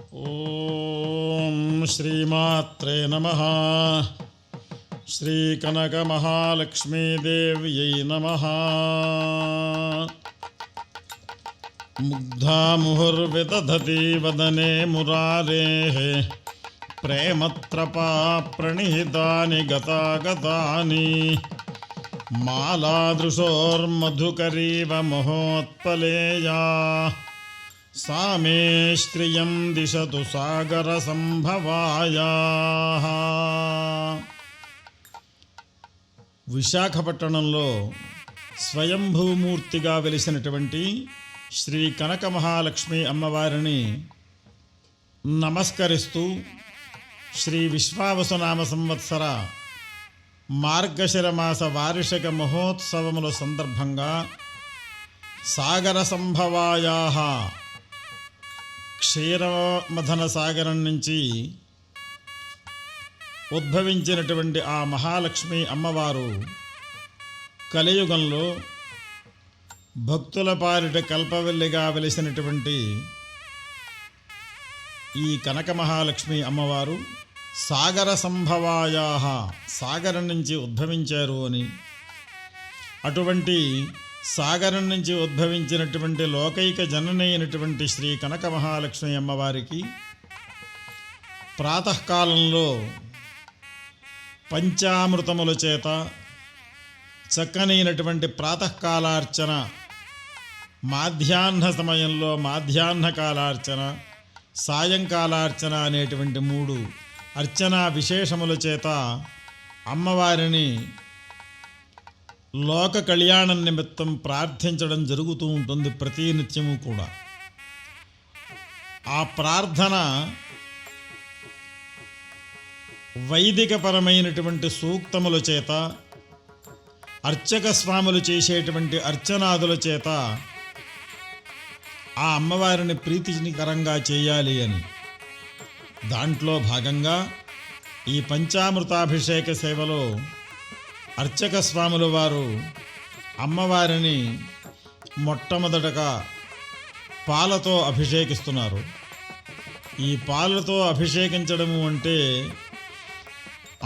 ఓం శ్రీమాత్రే నమః. శ్రీ కనక మహాలక్ష్మీదేవ్యై నమః. ముగ్ధా ముహుర్విదధతి వదనే మురారేః ప్రేమత్రపా ప్రణిహితాని గతాగతాని మాలాదృశోర్మధుకరీవ మహోత్పలేయా సా మే శ్రియం దిశతు సాగర సంభవాయాః. విశాఖపట్టణంలో స్వయంభూమూర్తిగా వెలిసినటువంటి శ్రీ కనక మహాలక్ష్మి అమ్మవారిని నమస్కరిస్తూ శ్రీ విశ్వావసునామ సంవత్సర మార్గశిర మాస వార్షిక మహోత్సవముల సందర్భంగా సాగర సంభవాయాః క్షీరమథన సాగరం నుంచి ఉద్భవించినటువంటి ఆ మహాలక్ష్మి అమ్మవారు కలియుగంలో భక్తుల పాలిట కల్పవల్లిగా వెలిసినటువంటి ఈ కనక మహాలక్ష్మి అమ్మవారు సాగర సంభవాయాః సాగరం నుంచి ఉద్భవించారు అని, అటువంటి సాగరం నుంచి ఉద్భవించినటువంటి లోకైక జనని అయినటువంటి శ్రీ కనక మహాలక్ష్మి అమ్మవారికి ప్రాతకాలంలో పంచామృతముల చేత చక్కనైనటువంటి ప్రాతకాలార్చన, మాధ్యాహ్న సమయంలో మాధ్యాహ్న కాలార్చన, సాయంకాలార్చన అనేటువంటి 3 అర్చనా విశేషముల చేత అమ్మవారిని లోక కళ్యాణం నిమిత్తం ప్రార్థించడం జరుగుతూ ఉంటుంది ప్రతినిత్యము కూడా. ఆ ప్రార్థన వైదికపరమైనటువంటి సూక్తముల చేత, అర్చక స్వాములు చేసేటువంటి అర్చనాదుల చేత ఆ అమ్మవారిని ప్రీతికరంగా చేయాలి అని. దాంట్లో భాగంగా ఈ పంచామృతాభిషేక సేవలో అర్చక స్వాముల వారు అమ్మవారిని మొట్టమొదటగా పాలతో అభిషేకిస్తున్నారు. ఈ పాలతో అభిషేకించడము అంటే,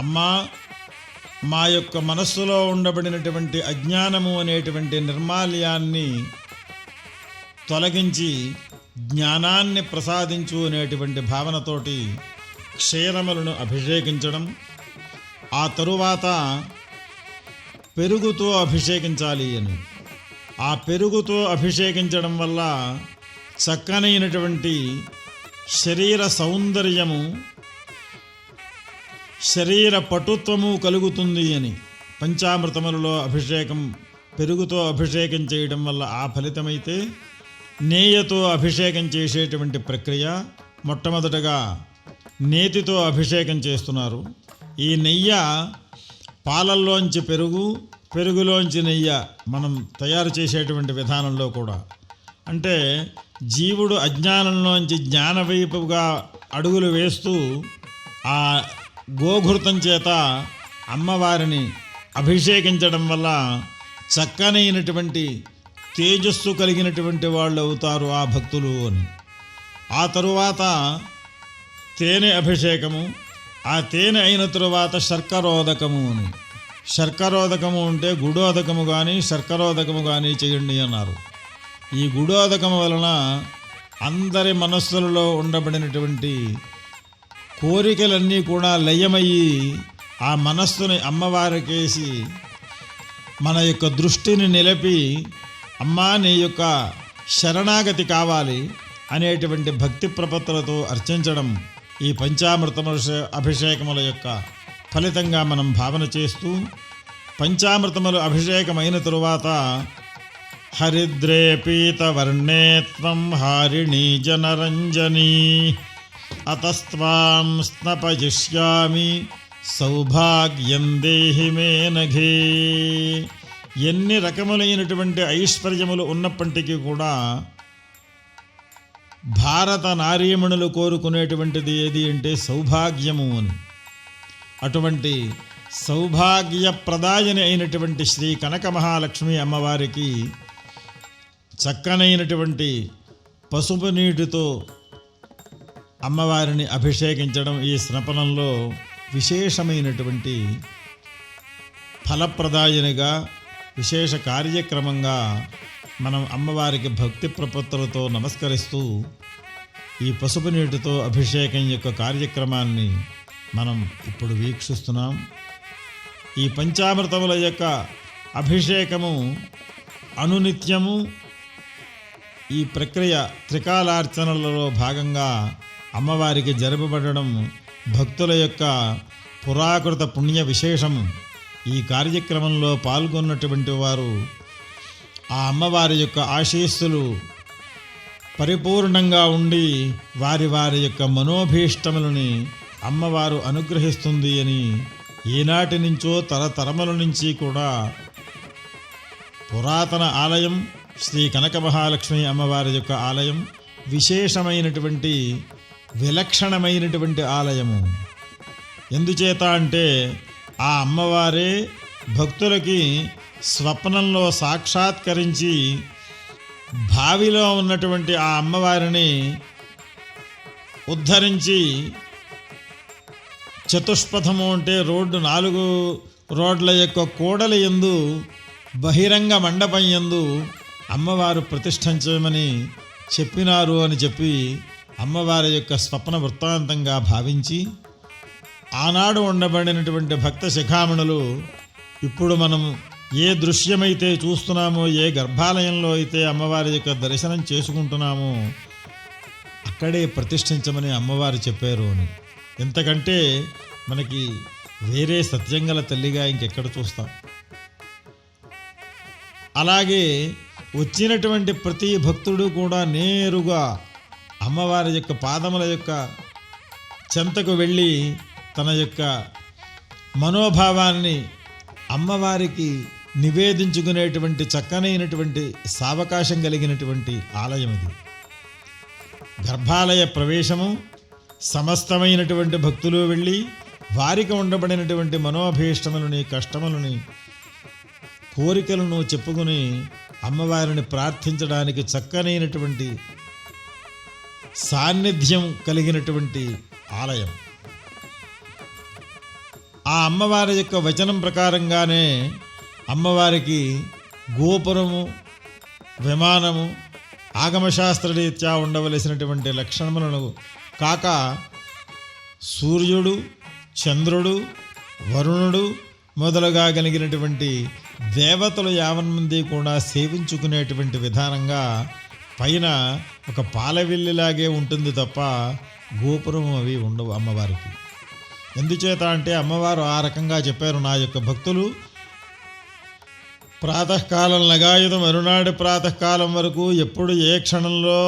అమ్మా, మా యొక్క మనస్సులో ఉండబడినటువంటి అజ్ఞానము అనేటువంటి నిర్మాల్యాన్ని తొలగించి జ్ఞానాన్ని ప్రసాదించు అనేటువంటి భావనతోటి క్షీరములను అభిషేకించడం, ఆ తరువాత పెరుగుతో అభిషేకించాలి అని. ఆ పెరుగుతో అభిషేకించడం వల్ల చక్కనైనటువంటి శరీర సౌందర్యము, శరీర పటుత్వము కలుగుతుంది అని. పంచామృతములలో అభిషేకం పెరుగుతో అభిషేకం చేయడం వల్ల ఆ ఫలితమైతే, నేయతో అభిషేకం చేసేటువంటి ప్రక్రియ మొట్టమొదటగా నేతితో అభిషేకం చేస్తున్నారు. ఈ నెయ్యి పాలల్లోంచి పెరుగు, పెరుగులోంచి నెయ్యి మనం తయారు చేసేటువంటి విధానంలో కూడా, అంటే జీవుడు అజ్ఞానంలోంచి జ్ఞాన వైపుగా అడుగులు వేస్తూ ఆ గోఘృతం చేత అమ్మవారిని అభిషేకించడం వల్ల చక్కనైనటువంటి తేజస్సు కలిగినటువంటి వాళ్ళు అవుతారు ఆ భక్తులు అని. ఆ తరువాత తేనె అభిషేకము, ఆ తేనె అయిన తరువాత శర్కరోదకము అని. శర్కరోదకము అంటే గుడోదకము కానీ శర్కరోదకము కానీ చేయండి అన్నారు. ఈ గుడోదకము వలన అందరి మనస్సులలో ఉండబడినటువంటి కోరికలన్నీ కూడా లయమయ్యి ఆ మనస్సుని అమ్మవారికేసి మన యొక్క దృష్టిని నిలిపి, అమ్మా నీ యొక్క శరణాగతి కావాలి అనేటువంటి భక్తి ప్రపత్తులతో అర్చించడం ఈ పంచామృతముల అభిషేకముల యొక్క ఫలితంగా మనం భావన చేస్తూ, పంచామృతములు అభిషేకమైన తరువాత హరిద్రే పీతవర్ణే త్వం హారిణీ జనరంజనీ అతస్త్వాం స్నపజిష్యామి సౌభాగ్యం దేహి మే నఘే. ఎన్ని రకములైనటువంటి ఐశ్వర్యములు ఉన్నప్పటికీ కూడా భారత నారీమణులు కోరుకునేటువంటిది ఏది అంటే సౌభాగ్యము అని. అటువంటి సౌభాగ్యప్రదాయని అయినటువంటి శ్రీ కనక మహాలక్ష్మి అమ్మవారికి చక్కనైనటువంటి పసుపు నీటితో అమ్మవారిని అభిషేకించడం ఈ స్నపనంలో విశేషమైనటువంటి ఫలప్రదాయనిగా విశేష కార్యక్రమంగా మనం అమ్మవారికి భక్తి ప్రపత్తులతో నమస్కరిస్తూ ఈ పసుపు నీటితో అభిషేకం యొక్క కార్యక్రమాన్ని మనం ఇప్పుడు వీక్షిస్తున్నాం. ఈ పంచామృతముల యొక్క అభిషేకము అనునిత్యము ఈ ప్రక్రియ త్రికాలార్చనలలో భాగంగా అమ్మవారికి జరపబడడం భక్తుల యొక్క పురాకృత పుణ్య విశేషం. ఈ కార్యక్రమంలో పాల్గొన్నటువంటి వారు ఆ అమ్మవారి యొక్క ఆశీస్సులు పరిపూర్ణంగా ఉండి వారి వారి యొక్క మనోభీష్టములని అమ్మవారు అనుగ్రహిస్తుంది అని ఈనాటి నుంచో తరతరముల నుంచి కూడా పురాతన ఆలయం శ్రీ కనక మహాలక్ష్మి అమ్మవారి యొక్క ఆలయం విశేషమైనటువంటి విలక్షణమైనటువంటి ఆలయము. ఎందుచేత అంటే ఆ అమ్మవారే భక్తులకి స్వప్నంలో సాక్షాత్కరించి భావిలో ఉన్నటువంటి ఆ అమ్మవారిని ఉద్ధరించి చతుష్పథము అంటే 4 రోడ్ల యొక్క కూడలి యందు బహిరంగ మండపం యందు అమ్మవారు ప్రతిష్ఠించమని చెప్పినారు అని చెప్పి అమ్మవారి యొక్క స్వప్న వృత్తాంతంగా భావించి ఆనాడు ఉండబడినటువంటి భక్త శిఖామణులు ఇప్పుడు మనం ఏ దృశ్యమైతే చూస్తున్నామో, ఏ గర్భాలయంలో అయితే అమ్మవారి యొక్క దర్శనం చేసుకుంటున్నామో అక్కడే ప్రతిష్ఠించమని అమ్మవారు చెప్పారు అని. ఎంతకంటే మనకి వేరే సత్యంగల తల్లిగా ఇంకెక్కడ చూస్తాం. అలాగే వచ్చినటువంటి ప్రతి భక్తుడు కూడా నేరుగా అమ్మవారి యొక్క పాదముల యొక్క చెంతకు వెళ్ళి తన యొక్క మనోభావాన్ని అమ్మవారికి నివేదించుకునేటువంటి చక్కనైనటువంటి సావకాశం కలిగినటువంటి ఆలయం ఇది. గర్భాలయ ప్రవేశము సమస్తమైనటువంటి భక్తులు వెళ్ళి వారికి ఉండబడినటువంటి మనోభీష్టములని, కష్టములని, కోరికలను చెప్పుకుని అమ్మవారిని ప్రార్థించడానికి చక్కనైనటువంటి సాన్నిధ్యం కలిగినటువంటి ఆలయం. ఆ అమ్మవారి యొక్క వచనం ప్రకారంగానే అమ్మవారికి గోపురము, విమానము ఆగమశాస్త్రరీత్యా ఉండవలసినటువంటి లక్షణములను కాక సూర్యుడు, చంద్రుడు, వరుణుడు మొదలుగా కలిగినటువంటి దేవతలు 50 మంది కూడా సేవించుకునేటువంటి విధానంగా పైన ఒక పాలవిల్లిలాగే ఉంటుంది తప్ప గోపురం అవి ఉండవు అమ్మవారికి. ఎందుచేత అంటే అమ్మవారు ఆ రకంగా చెప్పారు, నా యొక్క భక్తులు ప్రాతకాలం లగాయుధం మరునాడు ప్రాతకాలం వరకు ఎప్పుడు ఏ క్షణంలో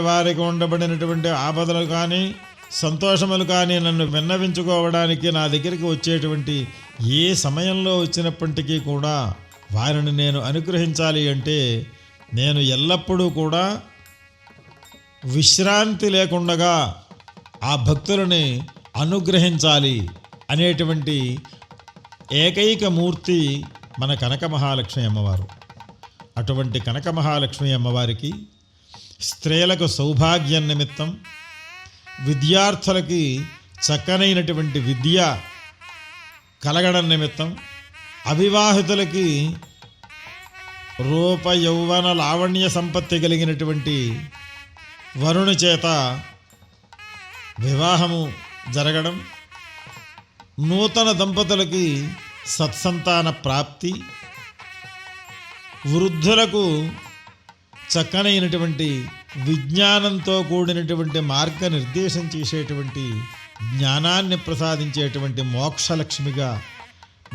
వారికి ఉండబడినటువంటి ఆపదలు కానీ సంతోషములు కానీ నన్ను విన్నవించుకోవడానికి నా దగ్గరికి వచ్చేటువంటి ఏ సమయంలో వచ్చినప్పటికీ కూడా వారిని నేను అనుగ్రహించాలి అంటే నేను ఎల్లప్పుడూ కూడా విశ్రాంతి లేకుండగా ఆ భక్తులని అనుగ్రహించాలి అనేటువంటి ఏకైక మూర్తి మన కనక మహాలక్ష్మి అమ్మవారు. అటువంటి కనక మహాలక్ష్మి అమ్మవారికి స్త్రీలకు సౌభాగ్యం నిమిత్తం, విద్యార్థులకి చక్కనైనటువంటి విద్య కలగడం నిమిత్తం, అవివాహితులకి రూప యౌవన లావణ్య సంపత్తి కలిగినటువంటి వరుణు చేత వివాహము జరగడం, నూతన దంపతులకి సత్సంతాన ప్రాప్తి, వృద్ధులకు చక్కనైనటువంటి విజ్ఞానంతో కూడినటువంటి మార్గనిర్దేశం చేసేటువంటి జ్ఞానాన్ని ప్రసాదించేటువంటి మోక్షలక్ష్మిగా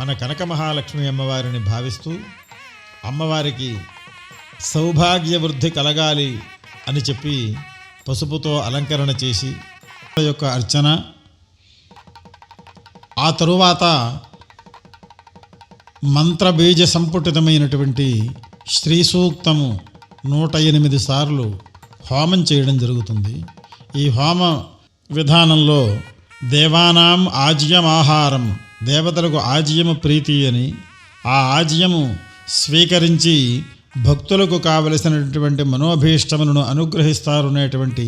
మన కనక మహాలక్ష్మి అమ్మవారిని భావిస్తూ అమ్మవారికి సౌభాగ్య వృద్ధి కలగాలి అని చెప్పి పసుపుతో అలంకరణ చేసి యొక్క అర్చన, ఆ తరువాత మంత్రబీజ సంపుటితమైనటువంటి శ్రీ సూక్తము 108 సార్లు హోమం చేయడం జరుగుతుంది. ఈ హోమ విధానంలో దేవానాం ఆజ్యమాహారం, దేవతలకు ఆజ్యము ప్రీతి అని, ఆ ఆజ్యము స్వీకరించి భక్తులకు కావలసినటువంటి మనోభీష్టములను అనుగ్రహిస్తారు అనేటువంటి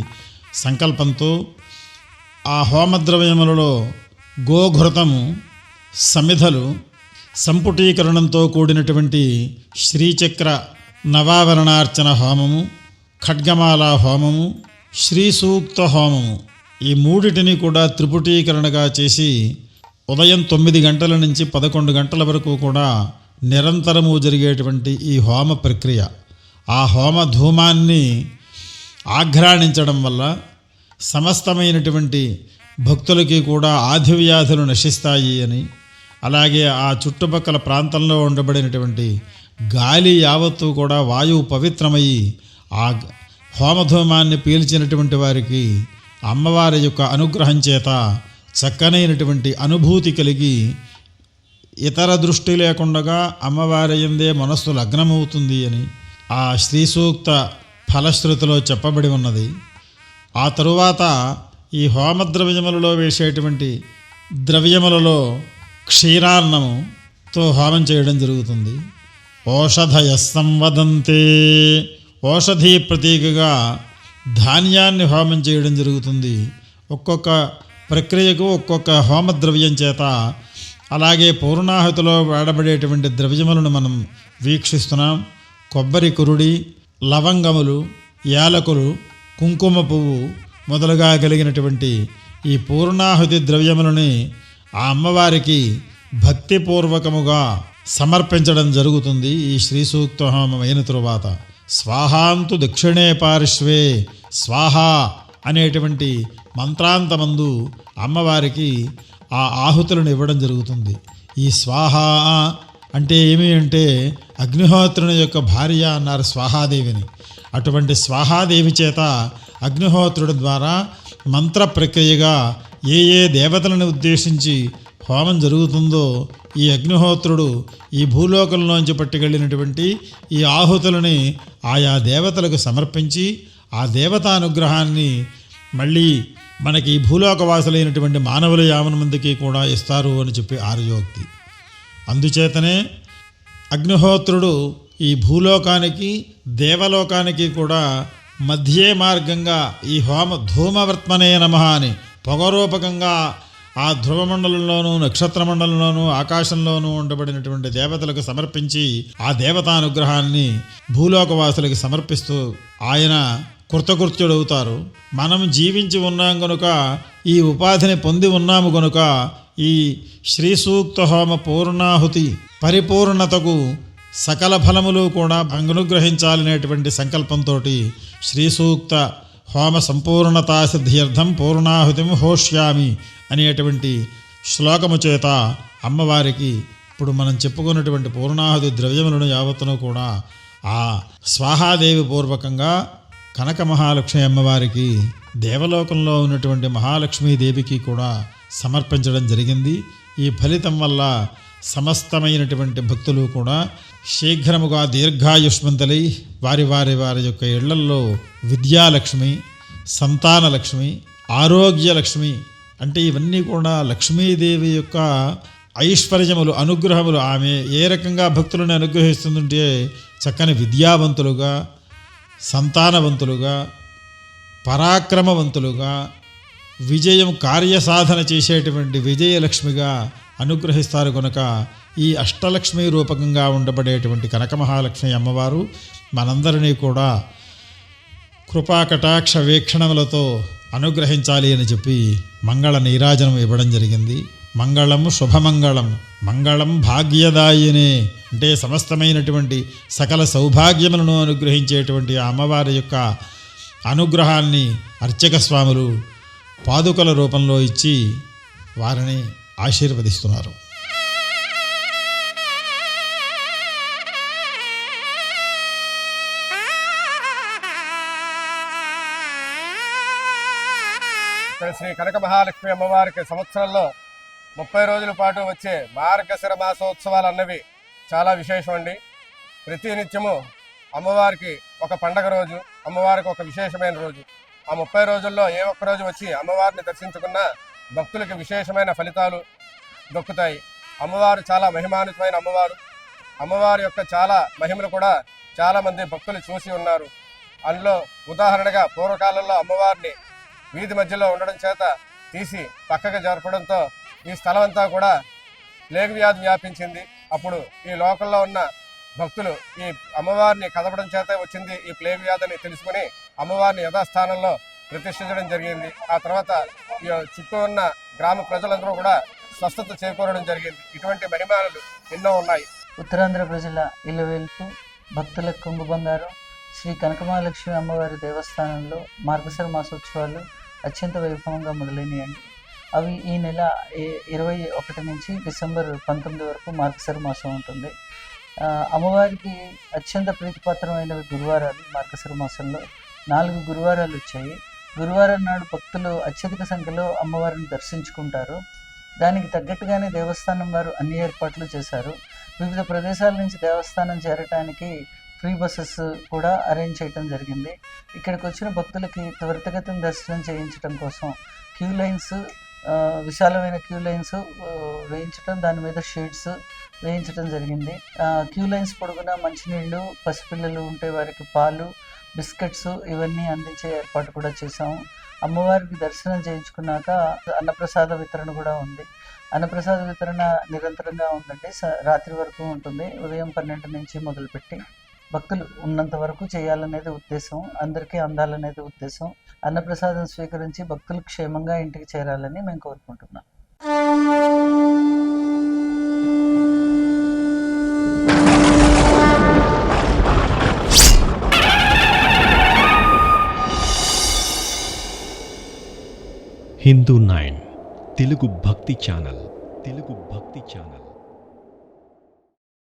సంకల్పంతో ఆ హోమద్రవ్యములలో గోఘృతము, సమిధలు, సంపుటీకరణంతో కూడినటువంటి శ్రీచక్ర నవావరణార్చన హోమము, ఖడ్గమాల హోమము, శ్రీ సూక్త హోమము, ఈ మూడిటిని కూడా త్రిపుటీకరణగా చేసి ఉదయం 9 గంటల నుంచి 11 గంటల వరకు కూడా నిరంతరము జరిగేటువంటి ఈ హోమ ప్రక్రియ, ఆ హోమ ధూమాన్ని ఆఘ్రాణించడం వల్ల సమస్తమైనటువంటి భక్తులకి కూడా ఆధివ్యాధులు నశిస్తాయి అని, అలాగే ఆ చుట్టుపక్కల ప్రాంతంలో ఉండబడినటువంటి గాలి యావత్తు కూడా వాయువు పవిత్రమయ్యి ఆ హోమధూమాన్ని పీల్చినటువంటి వారికి అమ్మవారి యొక్క అనుగ్రహం చేత చక్కనైనటువంటి అనుభూతి కలిగి ఇతర దృష్టి లేకుండా అమ్మవారి యందే మనస్సు లగ్నమవుతుంది అని ఆ శ్రీ సూక్త ఫలశ్రుతిలో చెప్పబడి ఉన్నది. ఆ తరువాత ఈ హోమద్రవ్యములలో వేసేటువంటి ద్రవ్యములలో క్షీరాన్నముతో హోమం చేయడం జరుగుతుంది. ఓషధయ సంవదంతే, ఓషధీ ప్రతీకగా ధాన్యాన్ని హోమం చేయడం జరుగుతుంది. ఒక్కొక్క ప్రక్రియకు ఒక్కొక్క హోమద్రవ్యం చేత, అలాగే పూర్ణాహుతిలో వాడబడేటువంటి ద్రవ్యములను మనం వీక్షిస్తున్నాం. కొబ్బరి కురుడి, లవంగములు, యాలకులు, కుంకుమ పువ్వు మొదలుగా కలిగినటువంటి ఈ పూర్ణాహుతి ద్రవ్యములని ఆ అమ్మవారికి భక్తిపూర్వకముగా సమర్పించడం జరుగుతుంది. ఈ శ్రీ సూక్త హోమం అయిన తరువాత స్వాహాంతు దక్షిణే పార్శ్వే స్వాహ అనేటువంటి మంత్రాంతమందు అమ్మవారికి ఆ ఆహుతులను ఇవ్వడం జరుగుతుంది. ఈ స్వాహ అంటే ఏమి అంటే అగ్నిహోత్రుని యొక్క భార్య అన్నారు స్వాహాదేవిని. అటువంటి స్వాహాదేవి చేత అగ్నిహోత్రుడి ద్వారా మంత్ర ప్రక్రియగా ఏ దేవతలను ఉద్దేశించి హోమం జరుగుతుందో ఈ అగ్నిహోత్రుడు ఈ భూలోకంలోంచి పట్టుకెళ్ళినటువంటి ఈ ఆహుతులని ఆయా దేవతలకు సమర్పించి ఆ దేవతానుగ్రహాన్ని మళ్ళీ మనకి ఈ భూలోకవాసులైనటువంటి మానవుల యావన మందికి కూడా ఇస్తారు అని చెప్పి ఆర్యోక్తి. అందుచేతనే అగ్నిహోత్రుడు ఈ భూలోకానికి దేవలోకానికి కూడా మధ్యే మార్గంగా ఈ హోమ ధూమవర్త్మనే నమః అని పొగరూపకంగా ఆ ధ్రువమండలంలోనూ నక్షత్రమండలంలోనూ ఆకాశంలోనూ ఉండబడినటువంటి దేవతలకు సమర్పించి ఆ దేవతానుగ్రహాన్ని భూలోకవాసులకి సమర్పిస్తూ ఆయన కృతకృత్యుడవుతారు. మనం జీవించి ఉన్నాం గనుక, ఈ ఉపాధిని పొంది ఉన్నాము గనుక ఈ శ్రీ సూక్త హోమ పూర్ణాహుతి పరిపూర్ణతకు సకల ఫలములు కూడా అనుగ్రహించాలనేటువంటి సంకల్పంతో శ్రీ సూక్త హోమ సంపూర్ణతా సిద్ధ్యర్థం పూర్ణాహుతిం హోష్యామి అనేటువంటి శ్లోకము చేత అమ్మవారికి ఇప్పుడు మనం చెప్పుకున్నటువంటి పూర్ణాహుతి ద్రవ్యములను యావత్తును కూడా ఆ స్వాహాదేవి పూర్వకంగా కనక మహాలక్ష్మి అమ్మవారికి దేవలోకంలో ఉన్నటువంటి మహాలక్ష్మీదేవికి కూడా సమర్పించడం జరిగింది. ఈ ఫలితం వల్ల సమస్తమైనటువంటి భక్తులు కూడా శీఘ్రముగా దీర్ఘాయుష్మంతులై వారి వారి వారి యొక్క ఇళ్లల్లో విద్యాలక్ష్మి, సంతానలక్ష్మి, ఆరోగ్యలక్ష్మి అంటే ఇవన్నీ కూడా లక్ష్మీదేవి యొక్క ఐశ్వర్యములు, అనుగ్రహములు. ఆమె ఏ రకంగా భక్తులను అనుగ్రహిస్తుందంటే చక్కని విద్యావంతులుగా, సంతానవంతులుగా, పరాక్రమవంతులుగా, విజయం కార్యసాధన చేసేటువంటి విజయలక్ష్మిగా అనుగ్రహిస్తారు కనుక ఈ అష్టలక్ష్మి రూపకంగా ఉండబడేటువంటి కనకమహాలక్ష్మి అమ్మవారు మనందరినీ కూడా కృపాకటాక్ష వీక్షణములతో అనుగ్రహించాలి అని చెప్పి మంగళ నీరాజనం ఇవ్వడం జరిగింది. మంగళం శుభమంగళం, మంగళం భాగ్యదాయినే అంటే సమస్తమైనటువంటి సకల సౌభాగ్యములను అనుగ్రహించేటువంటి ఆ అమ్మవారి యొక్క అనుగ్రహాన్ని అర్చక స్వాములు పాదుకల రూపంలో ఇచ్చి వారిని ఆశీర్వదిస్తున్నారు. శ్రీ కనక మహాలక్ష్మి అమ్మవారికి సంవత్సరంలో 30 రోజుల పాటు వచ్చే మార్గశిర మాసోత్సవాలు అన్నవి చాలా విశేషం అండి. ప్రతి నిత్యము అమ్మవారికి ఒక పండగ రోజు, అమ్మవారికి ఒక విశేషమైన రోజు. ఆ 30 రోజుల్లో ఏ ఒక్క రోజు వచ్చి అమ్మవారిని దర్శించుకున్నా భక్తులకి విశేషమైన ఫలితాలు దొక్కుతాయి. అమ్మవారు చాలా మహిమాన్వితమైన అమ్మవారు. అమ్మవారి యొక్క చాలా మహిమలు కూడా చాలామంది భక్తులు చూసి ఉన్నారు. అందులో ఉదాహరణగా పూర్వకాలంలో అమ్మవారిని వీధి మధ్యలో ఉండడం చేత తీసి పక్కకు జరపడంతో ఈ స్థలం అంతా కూడా ప్లేగు వ్యాధి వ్యాపించింది. అప్పుడు ఈ లోకల్లో ఉన్న భక్తులు ఈ అమ్మవారిని కదపడం చేత వచ్చింది ఈ ప్లేగు వ్యాధి అని తెలుసుకుని అమ్మవారిని యథాస్థానంలో ప్రతిష్ఠించడం జరిగింది. ఆ తర్వాత ఈ చుట్టూ ఉన్న గ్రామ ప్రజలందరూ కూడా స్వస్థత చేకూరడం జరిగింది. ఇటువంటి మహిమాలు ఎన్నో ఉన్నాయి. ఉత్తరాంధ్ర ప్రజల ఇలవేల్పు భక్తుల కొంగు బంగారం శ్రీ కనకమహాలక్ష్మి అమ్మవారి దేవస్థానంలో మార్గశిర మాసోత్సవాలు అత్యంత వైభవంగా మొదలైనయండి. అవి ఈ నెల 21 నుంచి డిసెంబర్ 19 వరకు మార్గశిర మాసం ఉంటుంది. అమ్మవారికి అత్యంత ప్రీతిపాత్రమైనవి గురువారాలు. మార్గశిర మాసంలో 4 గురువారాలు వచ్చాయి. గురువారం నాడు భక్తులు అత్యధిక సంఖ్యలో అమ్మవారిని దర్శించుకుంటారు. దానికి తగ్గట్టుగానే దేవస్థానం వారు అన్ని ఏర్పాట్లు చేశారు. వివిధ ప్రదేశాల నుంచి దేవస్థానం చేరటానికి ఫ్రీ బస్సెస్ కూడా అరేంజ్ చేయడం జరిగింది. ఇక్కడికి వచ్చిన భక్తులకి త్వరితగతిన దర్శనం చేయించడం కోసం క్యూ లైన్స్, విశాలమైన క్యూ లైన్స్ వేయించడం, దాని మీద షీట్స్ వేయించడం జరిగింది. క్యూ లైన్స్ పొడుగునా మంచినీళ్ళు, పసిపిల్లలు ఉంటే వారికి పాలు, బిస్కెట్స్ ఇవన్నీ అందించే ఏర్పాటు కూడా చేసాము. అమ్మవారికి దర్శనం చేయించుకున్నాక అన్నప్రసాద వితరణ కూడా ఉంది. అన్నప్రసాద వితరణ నిరంతరంగా ఉందండి, రాత్రి వరకు ఉంటుంది. ఉదయం 12 నుంచి మొదలుపెట్టి భక్తులు ఉన్నంత వరకు చేయాలనేది ఉద్దేశం, అందరికీ అందాలనేది ఉద్దేశం. అన్నప్రసాదం స్వీకరించి భక్తులు క్షేమంగా ఇంటికి చేరాలని మేము కోరుకుంటున్నాం. హిందూ 9 తెలుగు భక్తి ఛానల్.